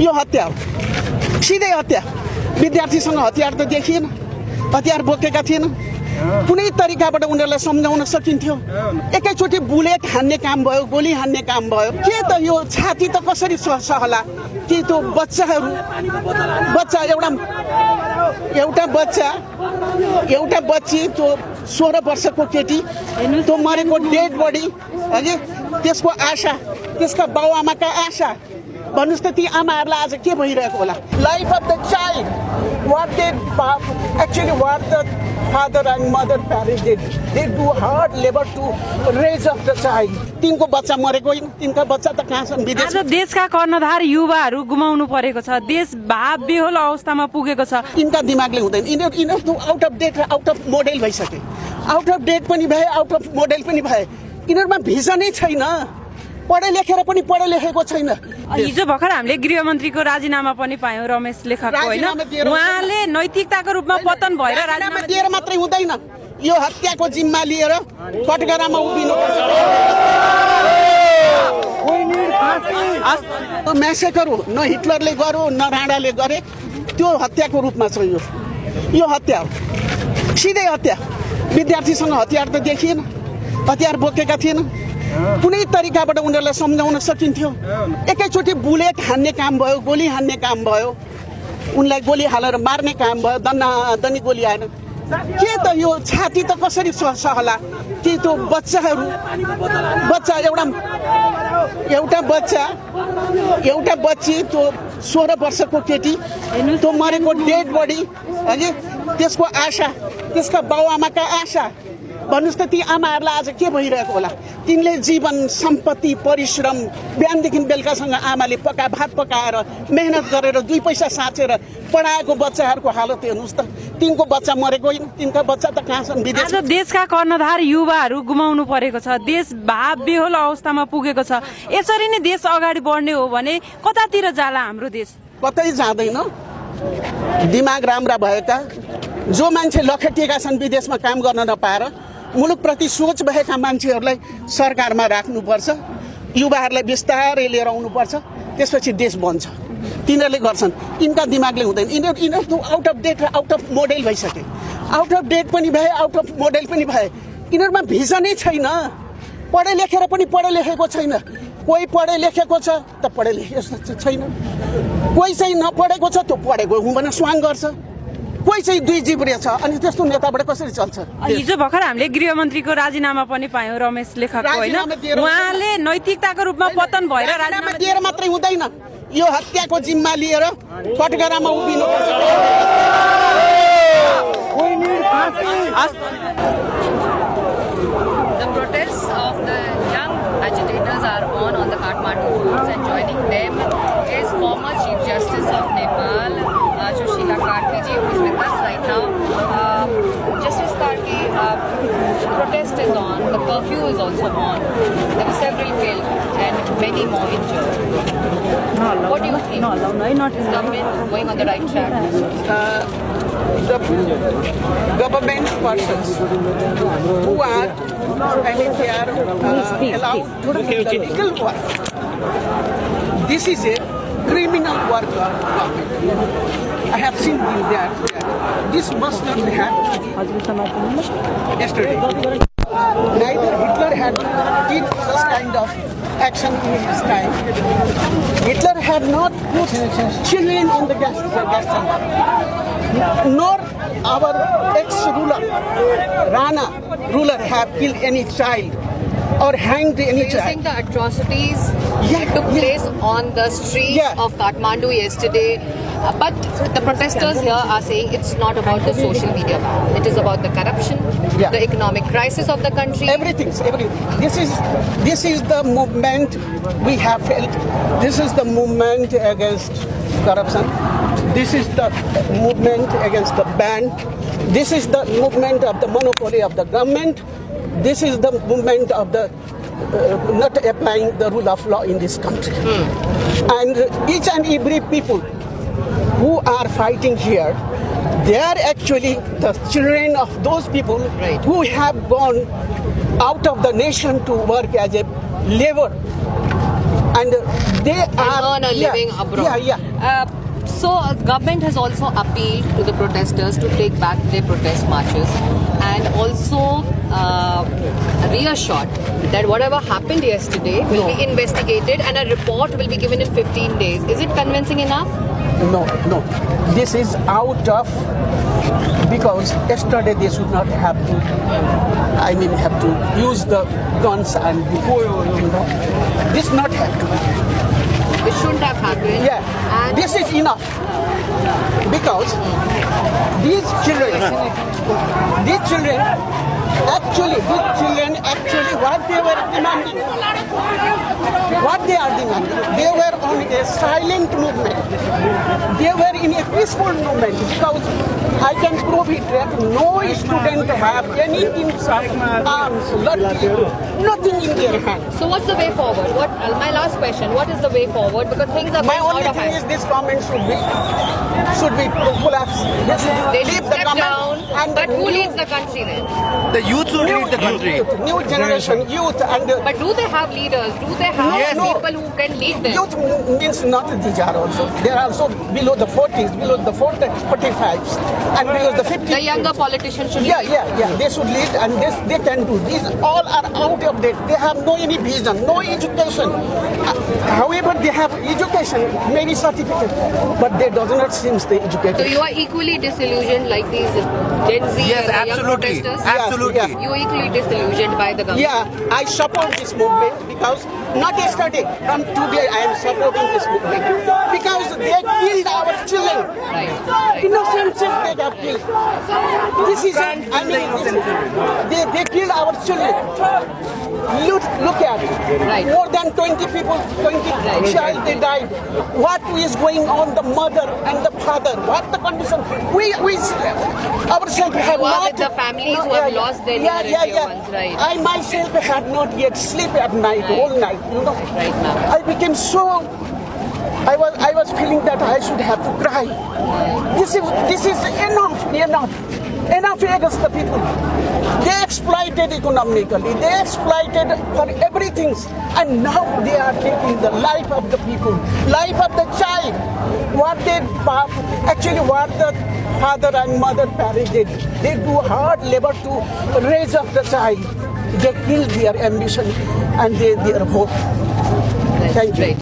यो हत्या हो, सिधै हत्या। विद्यार्थीसँग हतियार त देखिएन, हतियार बोकेका थिएन। कुनै तरिकाबाट उनीहरूलाई सम्झाउन सकिन्थ्यो। एकैचोटि बुलेट हान्ने काम भयो, गोली हान्ने काम भयो। के त यो छाती त कसरी सहला कि त्यो बच्चाहरू, एउटा बच्ची, त्यो 16 वर्षको केटी, त्यो मरेको डेड बडी, हजुर त्यसको आशा, त्यसका बाउआमाका आशा। भन्नुहोस् त ती आमाहरूलाई आज के भइरहेको होला? Life of the child, what the father and mother parents did, they do hard labor to raise up the child. तिनको बच्चा मरेको होइन, तिनका बच्चा त कहाँ छन्? विदेश। आज देशका कर्णधार युवाहरू गुमाउनु परेको छ, देश भाव बेहोल अवस्थामा पुगेको छ। इनका दिमागले हुँदैन, यिनीहरू आउट अफ डेट र आउट अफ मोडेल भइसके। आउट अफ डेट पनि भए, आउट अफ मोडेल पनि भए। यिनीहरूमा भिजनै छैन, पढे लेखेर पनि पढे लेखेको छैन। हिजो भर्खर हामीले गृहमन्त्रीको राजीनामा पनि पायौँ, रमेश लेखकको, होइन? उहाँले नैतिकताको रूपमा पतन भएर राजीनामा दिएर मात्रै हुँदैन, यो हत्याको जिम्मा लिएर कटघरामा उभिनुपर्छ। म्यासेकर हो, न हिटलरले गर्यो न राणाले गरे, त्यो हत्याको रूपमा छ। यो हत्या हो, सिधै हत्या। विद्यार्थीसँग हतियार त देखिएन, हतियार बोकेका थिएन। कुनै तरिकाबाट उनीहरूलाई सम्झाउन सकिन्थ्यो। एकैचोटि बुलेट हान्ने काम भयो, गोली हान्ने काम भयो, उनलाई गोली हालेर मार्ने काम भयो, दन्नी गोली आएन। के त यो छाती त कसरी सहला कि त्यो बच्चाहरू, एउटा बच्ची, त्यो 16 वर्षको केटी, त्यो मरेको डेड बडी, हजुर त्यसको आशा, त्यसका बाउआमाका आशा। भन्नुहोस् त ती आमाहरूलाई आज के भइरहेको होला? तिनले जीवन, सम्पत्ति, परिश्रम, बिहानदेखि बेलुकासँग आमाले भात पकाएर मेहनत गरेर 2 पैसा साँचेर पढाएको बच्चाहरूको हालत हेर्नुहोस् त। तिनको बच्चा मरेको होइन, तिनका बच्चा त कहाँ छन्? विदेश। आज देशका कर्णधार युवाहरू गुमाउनु परेको छ, देश भाव बेहोल अवस्थामा पुगेको छ। यसरी नै देश अगाडि बढ्ने हो भने कतातिर जाला हाम्रो देश? कतै जाँदैन। दिमाग राम्रा भएका जो मान्छे लखेटिएका छन् विदेशमा काम गर्न नपाएर, मुलुकप्रति सोच भएका मान्छेहरूलाई सरकारमा राख्नुपर्छ। युवाहरूलाई बिस्तारै लिएर आउनुपर्छ, त्यसपछि देश बन्छ। तिनीहरूले गर्छन्, यिनका दिमागले हुँदैन। यिनीहरू आउट अफ डेट र आउट अफ मोडेल भइसके। आउट अफ डेट पनि भए, आउट अफ मोडेल पनि भए। यिनीहरूमा भिजनै छैन, पढे लेखेर पनि पढे लेखेको छैन। कोही पढे लेखेको छ त पढे लेखेको छैन, कोही चाहिँ नपढेको छ त्यो पढेको हुँ भने स्वाङ गर्छ, कोही चाहिँ 2 जिब्रे छ। अनि त्यस्तो नेताबाट कसरी चल्छ? हिजो भर्खर हामीले गृहमन्त्रीको राजीनामा पनि पायौँ, रमेश लेखकको, होइन? उहाँले नैतिकताको रूपमा पतन भएर राजीनामा दिएर मात्रै हुँदैन, यो हत्याको जिम्मा लिएर कटघरामा उभिनुपर्छ। The protests of the young agitators are on the Kathmandu roads, and joining them is former Chief Justice of Nepal, Sushila Karki ji, who is with us right now. Justice Karki, protest is on, the curfew is also on. There were several killed and many more injured. What do you think? Is government going on the right track? The government persons who are allowed to do illegal work. This is a criminal work of government. I have seen that. This must not have yesterday. Neither Hitler had did such kind of action in his time. Hitler had not put children on the gas chamber, nor our ex-ruler, Rana ruler, have killed any child or hanged any child. So you're saying the atrocities took place on the streets of Kathmandu yesterday, but the protesters here are saying it's not about the social media ban. It is about the corruption, the economic crisis of the country. Everything. This is the movement we have felt. This is the movement against corruption. This is the movement against the ban. This is the movement of the monopoly of the government. This is the movement of the not applying the rule of law in this country. And each and every people who are fighting here, they are actually the children of those people who have gone out of the nation to work as a labor. and they are earn a living abroad. Yeah. So government has also appealed to the protesters to take back their protest marches and also reassured that whatever happened yesterday will be investigated and a report will be given in 15 days. Is it convincing enough? No. This is out of, because yesterday they should not have to, have to use the guns and this not have to. It shouldn't have happened. Yeah, And this is enough because these children actually what they were demanding, they were on a silent movement. They were in a peaceful movement because I can prove it that no student have anything of arms, nothing in their hands. so what's the way forward? My last question, what is the way forward? Because things are My going only out of thing hand. is this government should be collapsed. They Leave should the step government down, and but who new- leads the country then? The youth should lead the country. New generation, youth and But do they have leaders? Do they have No. people who can lead them? youth means not these are also. They are also below the 40s, below the 45s, and below the 50s. The younger politicians should Yeah. lead. They should lead, and this they can do. These all are out of date. They have no any vision, no education. However, they have education, maybe certificate, but they does not seem the So educated. you are equally disillusioned like these Gen Z Yes, and the young absolutely. protesters? Absolutely. Yeah. You are equally disillusioned by the government? Yeah, I support this movement because not yesterday, from today I am supporting this movement because they killed our children. Right. Innocent children they have killed. This is they killed our children. Look at it. Right. More than 20 people, 20 child they died. What is going on? The mother and the father. What the condition? We ourselves have You are not. with the families who have lost their near and dear ones, right? I myself had not yet sleep at night, whole night. Right now. I became so. I was feeling that I should have to cry. This is enough against the people. They exploited economically. They exploited for everything, and now they are taking the life of the people, life of the child. What the father and mother parents did, they do hard labor to raise up the child. They kill their ambition and their hope. Thank you. Right.